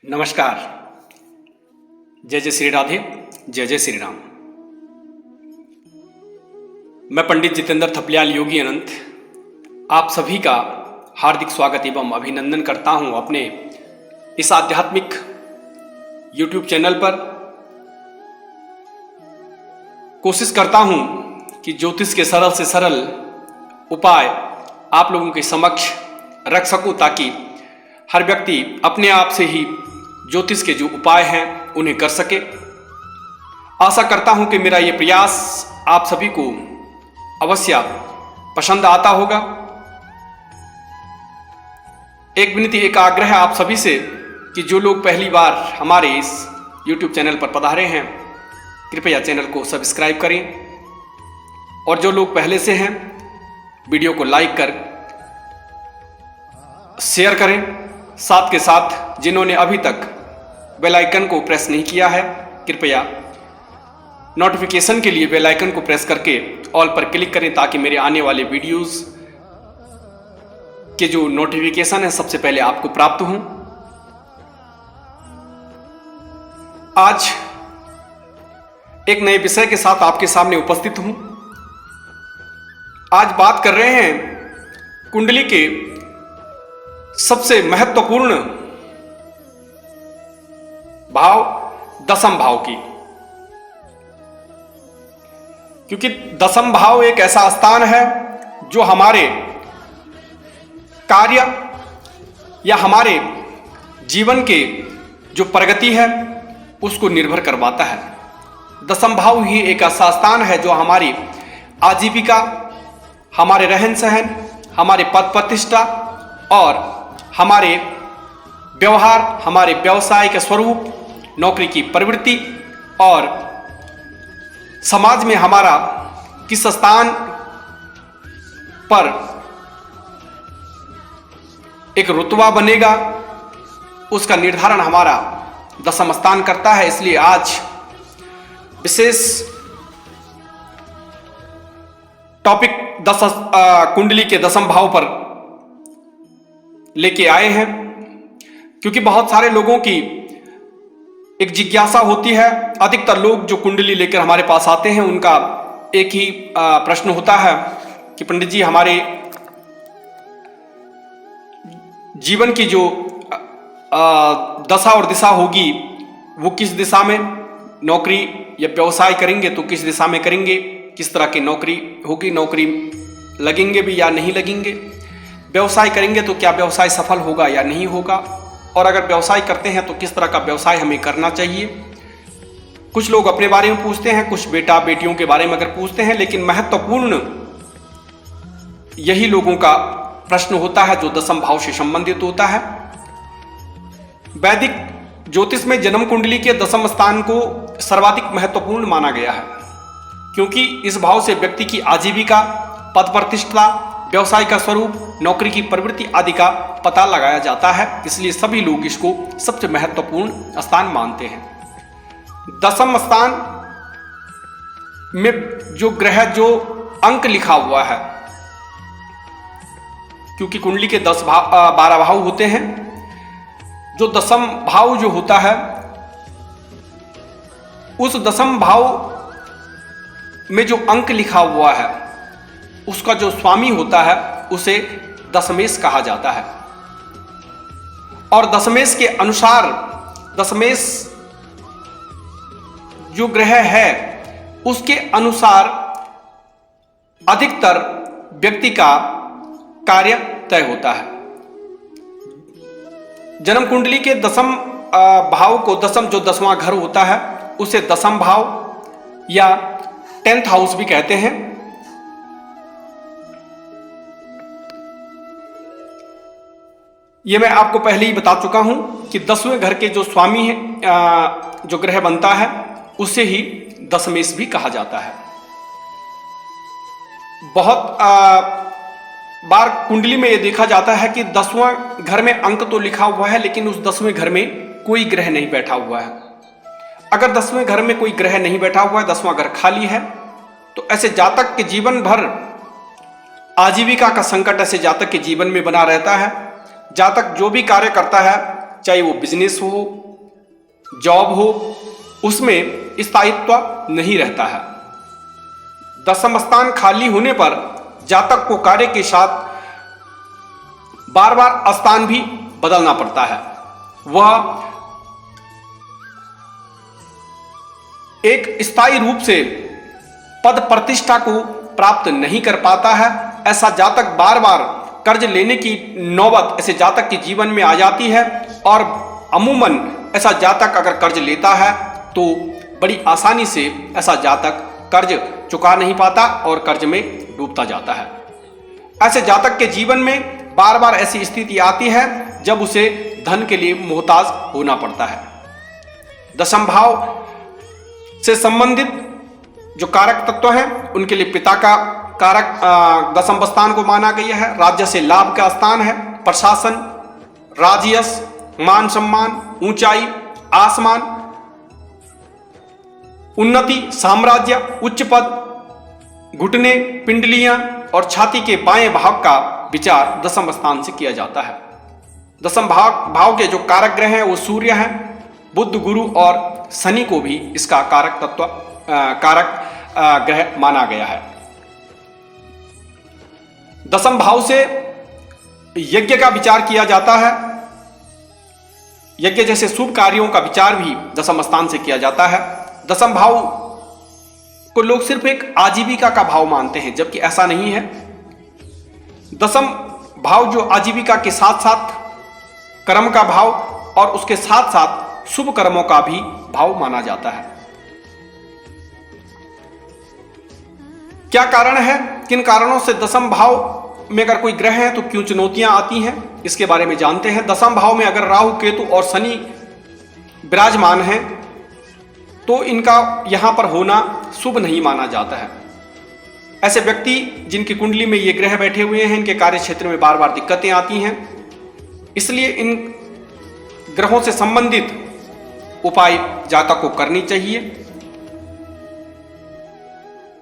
नमस्कार। जय जय श्री राधे, जय जय श्री राम। मैं पंडित जितेंद्र थपलियाल योगी अनंत आप सभी का हार्दिक स्वागत एवं अभिनंदन करता हूं अपने इस आध्यात्मिक YouTube चैनल पर। कोशिश करता हूं कि ज्योतिष के सरल से सरल उपाय आप लोगों के समक्ष रख सकूं, ताकि हर व्यक्ति अपने आप से ही ज्योतिष के जो उपाय हैं उन्हें कर सके। आशा करता हूं कि मेरा ये प्रयास आप सभी को अवश्य पसंद आता होगा। एक विनती, एक आग्रह आप सभी से कि जो लोग पहली बार हमारे इस YouTube चैनल पर पधारे हैं, कृपया चैनल को सब्सक्राइब करें, और जो लोग पहले से हैं वीडियो को लाइक कर शेयर करें। साथ के साथ जिन्होंने अभी तक बेल आइकन को प्रेस नहीं किया है, कृपया नोटिफिकेशन के लिए बेल आइकन को प्रेस करके ऑल पर क्लिक करें, ताकि मेरे आने वाले वीडियोस के जो नोटिफिकेशन है सबसे पहले आपको प्राप्त हों। आज एक नए विषय के साथ आपके सामने उपस्थित हूं। आज बात कर रहे हैं कुंडली के सबसे महत्वपूर्ण भाव, दसम भाव की। क्योंकि दसम भाव एक ऐसा स्थान है जो हमारे कार्य या हमारे जीवन के जो प्रगति है उसको निर्भर करवाता है। दसम भाव ही एक ऐसा स्थान है जो हमारी आजीविका, हमारे रहन सहन, हमारे पद प्रतिष्ठा और हमारे व्यवहार, हमारे व्यवसाय के स्वरूप, नौकरी की प्रवृत्ति और समाज में हमारा किस स्थान पर एक रुतबा बनेगा उसका निर्धारण हमारा दसम स्थान करता है। इसलिए आज विशेष टॉपिक कुंडली के दसम भाव पर लेके आए हैं, क्योंकि बहुत सारे लोगों की एक जिज्ञासा होती है। अधिकतर लोग जो कुंडली लेकर हमारे पास आते हैं उनका एक ही प्रश्न होता है कि पंडित जी, हमारे जीवन की जो दशा और दिशा होगी वो किस दिशा में, नौकरी या व्यवसाय करेंगे तो किस दिशा में करेंगे, किस तरह की नौकरी होगी, नौकरी लगेंगे भी या नहीं लगेंगे, व्यवसाय करेंगे तो क्या व्यवसाय सफल होगा या नहीं होगा, और अगर व्यवसाय करते हैं तो किस तरह का व्यवसाय हमें करना चाहिए। कुछ लोग अपने बारे में पूछते हैं, कुछ बेटा बेटियों के बारे में अगर पूछते हैं, लेकिन महत्वपूर्ण यही लोगों का प्रश्न होता है जो दसम भाव से संबंधित होता है। वैदिक ज्योतिष में जन्म कुंडली के दसम स्थान को सर्वाधिक महत्वपूर्ण माना गया है, क्योंकि इस भाव से व्यक्ति की आजीविका, पद प्रतिष्ठा, व्यवसाय का स्वरूप, नौकरी की प्रवृत्ति आदि का पता लगाया जाता है। इसलिए सभी लोग इसको सबसे महत्वपूर्ण स्थान मानते हैं। दसम स्थान में जो ग्रह, जो अंक लिखा हुआ है, क्योंकि कुंडली के 12 भाव होते हैं, जो दसम भाव जो होता है उस दसम भाव में जो अंक लिखा हुआ है उसका जो स्वामी होता है उसे दशमेश कहा जाता है। और दशमेश के अनुसार, दशमेश जो ग्रह है उसके अनुसार अधिकतर व्यक्ति का कार्य तय होता है। जन्म कुंडली के दसम भाव को, दसम जो 10वां घर होता है उसे दसम भाव या 10th हाउस भी कहते हैं। ये मैं आपको पहले ही बता चुका हूं कि 10वें घर के जो स्वामी है, जो ग्रह बनता है उसे ही दशमेश भी कहा जाता है। बहुत बार कुंडली में यह देखा जाता है कि 10वां घर में अंक तो लिखा हुआ है, लेकिन उस 10वें घर में कोई ग्रह नहीं बैठा हुआ है। अगर 10वें घर में कोई ग्रह नहीं बैठा हुआ है, 10वां घर खाली है, तो ऐसे जातक के जीवन भर आजीविका का संकट ऐसे जातक के जीवन में बना रहता है। जातक जो भी कार्य करता है चाहे वो बिजनेस हो, जॉब हो, उसमें स्थायित्व नहीं रहता है। दशम स्थान खाली होने पर जातक को कार्य के साथ बार बार स्थान भी बदलना पड़ता है। वह एक स्थायी रूप से पद प्रतिष्ठा को प्राप्त नहीं कर पाता है। ऐसा जातक बार बार कर्ज लेने की नौबत ऐसे जातक के जीवन में आ जाती है और अमूमन ऐसा जातक अगर कर्ज लेता है तो बड़ी आसानी से ऐसा जातक कर्ज चुका नहीं पाता और कर्ज में डूबता जाता है। ऐसे जातक के जीवन में बार बार ऐसी स्थिति आती है जब उसे धन के लिए मोहताज होना पड़ता है। दशम भाव से संबंधित जो कारक तत्व हैं उनके लिए पिता का कारक दशम स्थान को माना गया है। राज्य से लाभ का स्थान है। प्रशासन, राजयश, मान सम्मान, ऊंचाई, आसमान, उन्नति, साम्राज्य, उच्च पद, घुटने, पिंडलियां और छाती के बाएं भाग का विचार दशम स्थान से किया जाता है। दशम भाव के जो कारक ग्रह हैं वो सूर्य हैं, बुध, गुरु और शनि को भी इसका कारक तत्व ग्रह माना गया है। दशम भाव से यज्ञ का विचार किया जाता है। यज्ञ जैसे शुभ कार्यों का विचार भी दशम स्थान से किया जाता है। दशम भाव को लोग सिर्फ एक आजीविका का भाव मानते हैं, जबकि ऐसा नहीं है। दशम भाव जो आजीविका के साथ साथ कर्म का भाव और उसके साथ साथ शुभ कर्मों का भी भाव माना जाता है। क्या कारण है, किन कारणों से दशम भाव में अगर कोई ग्रह है तो क्यों चुनौतियां आती हैं, इसके बारे में जानते हैं। दशम भाव में अगर राहु, केतु और शनि विराजमान हैं तो इनका यहां पर होना शुभ नहीं माना जाता है। ऐसे व्यक्ति जिनकी कुंडली में ये ग्रह बैठे हुए हैं, इनके कार्य क्षेत्र में बार बार दिक्कतें आती हैं, इसलिए इन ग्रहों से संबंधित उपाय जातक को करनी चाहिए।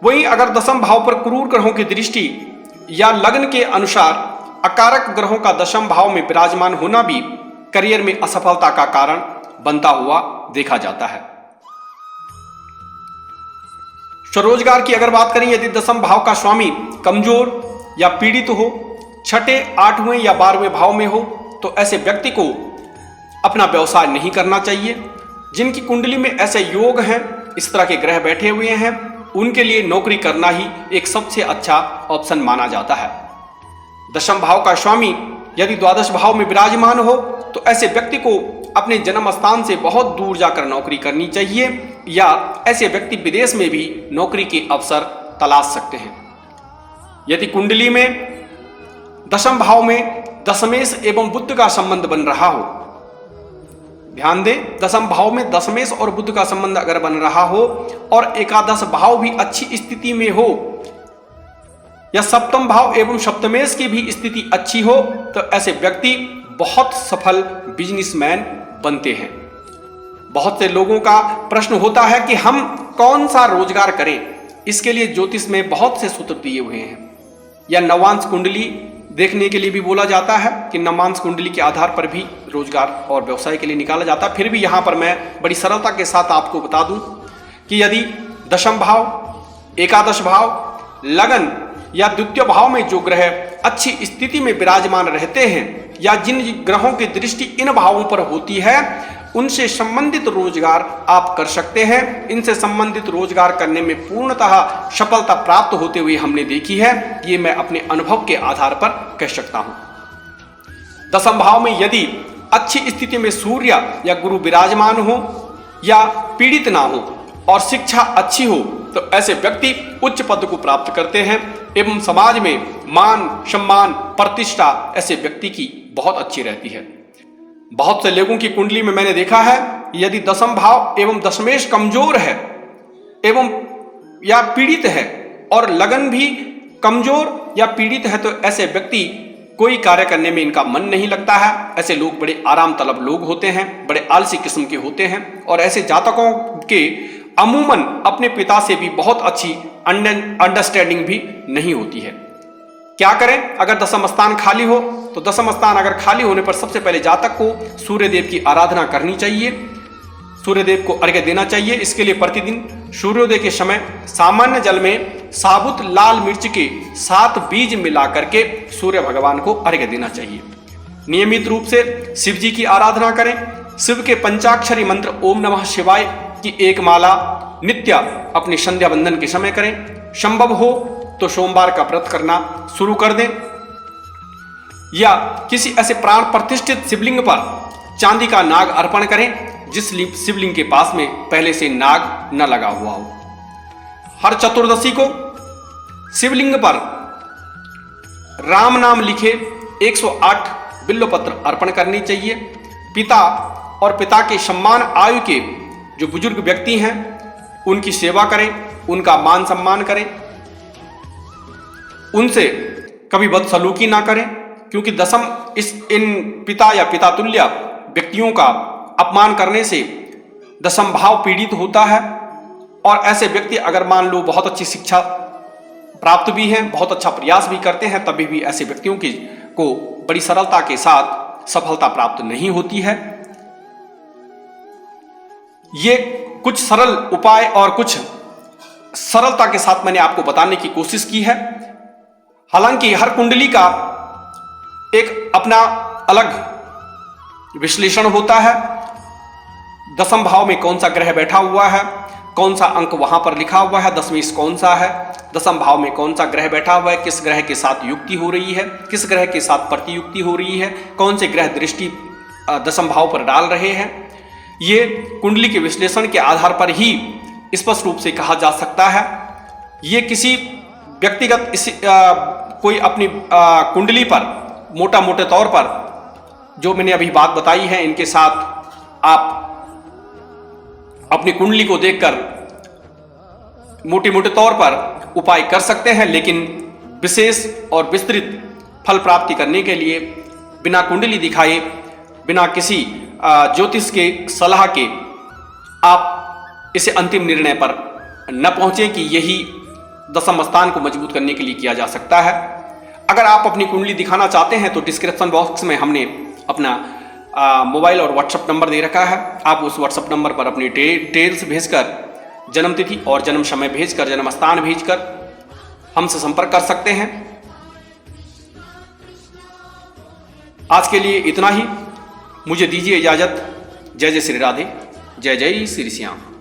वहीं अगर दशम भाव पर क्रूर ग्रहों की दृष्टि या लग्न के अनुसार अकारक ग्रहों का दशम भाव में विराजमान होना भी करियर में असफलता का कारण बनता हुआ देखा जाता है। स्वरोजगार की अगर बात करें, यदि दशम भाव का स्वामी कमजोर या पीड़ित हो, छठे, 8वें या 12वें भाव में हो, तो ऐसे व्यक्ति को अपना व्यवसाय नहीं करना चाहिए। जिनकी कुंडली में ऐसे योग हैं, इस तरह के ग्रह बैठे हुए हैं, उनके लिए नौकरी करना ही एक सबसे अच्छा ऑप्शन माना जाता है। दशम भाव का स्वामी यदि द्वादश भाव में विराजमान हो तो ऐसे व्यक्ति को अपने जन्म स्थान से बहुत दूर जाकर नौकरी करनी चाहिए, या ऐसे व्यक्ति विदेश में भी नौकरी के अवसर तलाश सकते हैं। यदि कुंडली में दशम भाव में दशमेश एवं बुध का संबंध बन रहा हो, ध्यान दें, दशम भाव में दशमेश और बुध का संबंध अगर बन रहा हो और एकादश भाव भी अच्छी स्थिति में हो, या सप्तम भाव एवं सप्तमेश की भी स्थिति अच्छी हो, तो ऐसे व्यक्ति बहुत सफल बिजनेसमैन बनते हैं। बहुत से लोगों का प्रश्न होता है कि हम कौन सा रोजगार करें। इसके लिए ज्योतिष में बहुत से सूत्र दिए हुए हैं, या नवांश कुंडली देखने के लिए भी बोला जाता है कि नवांश कुंडली के आधार पर भी रोजगार और व्यवसाय के लिए निकाला जाता है। फिर भी यहाँ पर मैं बड़ी सरलता के साथ आपको बता दूं कि यदि दशम भाव, एकादश भाव, लगन या द्वितीय भाव में जो ग्रह अच्छी स्थिति में विराजमान रहते हैं, या जिन ग्रहों की दृष्टि इन भावों पर होती है, उनसे संबंधित रोजगार आप कर सकते हैं। इनसे संबंधित रोजगार करने में पूर्णतः सफलता प्राप्त होते हुए हमने देखी है। ये मैं अपने अनुभव के आधार पर कह सकता हूं। दशम भाव में यदि अच्छी स्थिति में सूर्य या गुरु विराजमान हो या पीड़ित ना हो और शिक्षा अच्छी हो, तो ऐसे व्यक्ति उच्च पद को प्राप्त करते हैं एवं समाज में मान, सम्मान, प्रतिष्ठा ऐसे व्यक्ति की बहुत अच्छी रहती है। बहुत से लोगों की कुंडली में मैंने देखा है, यदि दशम भाव एवं दशमेश कमजोर है एवं या पीड़ित है और लगन भी कमजोर या पीड़ित है, तो ऐसे व्यक्ति कोई कार्य करने में इनका मन नहीं लगता है। ऐसे लोग बड़े आराम तलब लोग होते हैं, बड़े आलसी किस्म के होते हैं, और ऐसे जातकों के अमूमन अपने पिता से भी बहुत अच्छी अंडरस्टैंडिंग भी नहीं होती है। क्या करें अगर दशम स्थान खाली हो? तो दशम स्थान अगर खाली होने पर सबसे पहले जातक को सूर्यदेव की आराधना करनी चाहिए, सूर्यदेव को अर्घ्य देना चाहिए। इसके लिए प्रतिदिन सूर्योदय के समय सामान्य जल में साबुत लाल मिर्च के 7 बीज मिला करके सूर्य भगवान को अर्घ्य देना चाहिए। नियमित रूप से शिव जी की आराधना करें। शिव के पंचाक्षरी मंत्र ओम नमः शिवाय की एक माला नित्य अपनी संध्या बंदन के समय करें। संभव हो तो सोमवार का व्रत करना शुरू कर दें, या किसी ऐसे प्राण प्रतिष्ठित शिवलिंग पर चांदी का नाग अर्पण करें जिस शिवलिंग के पास में पहले से नाग न लगा हुआ हो। हर चतुर्दशी को शिवलिंग पर राम नाम लिखे 108 बिल्वपत्र अर्पण करनी चाहिए। पिता और पिता के सम्मान आयु के जो बुजुर्ग व्यक्ति हैं उनकी सेवा करें, उनका मान सम्मान करें, उनसे कभी बदसलूकी ना करें, क्योंकि दशम इन पिता या पिता तुल्य व्यक्तियों का अपमान करने से दशम भाव पीड़ित होता है। और ऐसे व्यक्ति अगर मान लो बहुत अच्छी शिक्षा प्राप्त भी हैं, बहुत अच्छा प्रयास भी करते हैं, तभी भी ऐसे व्यक्तियों को बड़ी सरलता के साथ सफलता प्राप्त नहीं होती है। ये कुछ सरल उपाय और कुछ सरलता के साथ मैंने आपको बताने की कोशिश की है। हालांकि हर कुंडली का एक अपना अलग विश्लेषण होता है। दशम भाव में कौन सा ग्रह बैठा हुआ है, कौन सा अंक वहां पर लिखा हुआ है, दशमेश कौन सा है, दशम भाव में कौन सा ग्रह बैठा हुआ है, किस ग्रह के साथ युक्ति हो रही है, किस ग्रह के साथ प्रतियुक्ति हो रही है, कौन से ग्रह दृष्टि दशम भाव पर डाल रहे हैं, ये कुंडली के विश्लेषण के आधार पर ही स्पष्ट रूप से कहा जा सकता है। ये किसी व्यक्तिगत कोई अपनी कुंडली पर मोटा मोटे तौर पर जो मैंने अभी बात बताई है, इनके साथ आप अपनी कुंडली को देखकर मोटे मोटे तौर पर उपाय कर सकते हैं, लेकिन विशेष और विस्तृत फल प्राप्ति करने के लिए बिना कुंडली दिखाए, बिना किसी ज्योतिष के सलाह के आप इसे अंतिम निर्णय पर न पहुंचे कि यही दशम स्थान को मजबूत करने के लिए किया जा सकता है। अगर आप अपनी कुंडली दिखाना चाहते हैं तो डिस्क्रिप्शन बॉक्स में हमने अपना मोबाइल और व्हाट्सएप नंबर दे रखा है। आप उस व्हाट्सएप नंबर पर अपनी डिटेल्स भेजकर, जन्म तिथि और जन्म समय भेजकर, जन्म स्थान भेजकर हमसे संपर्क कर सकते हैं। आज के लिए इतना ही। मुझे दीजिए इजाजत। जय जय श्री राधे, जय जय श्री श्याम।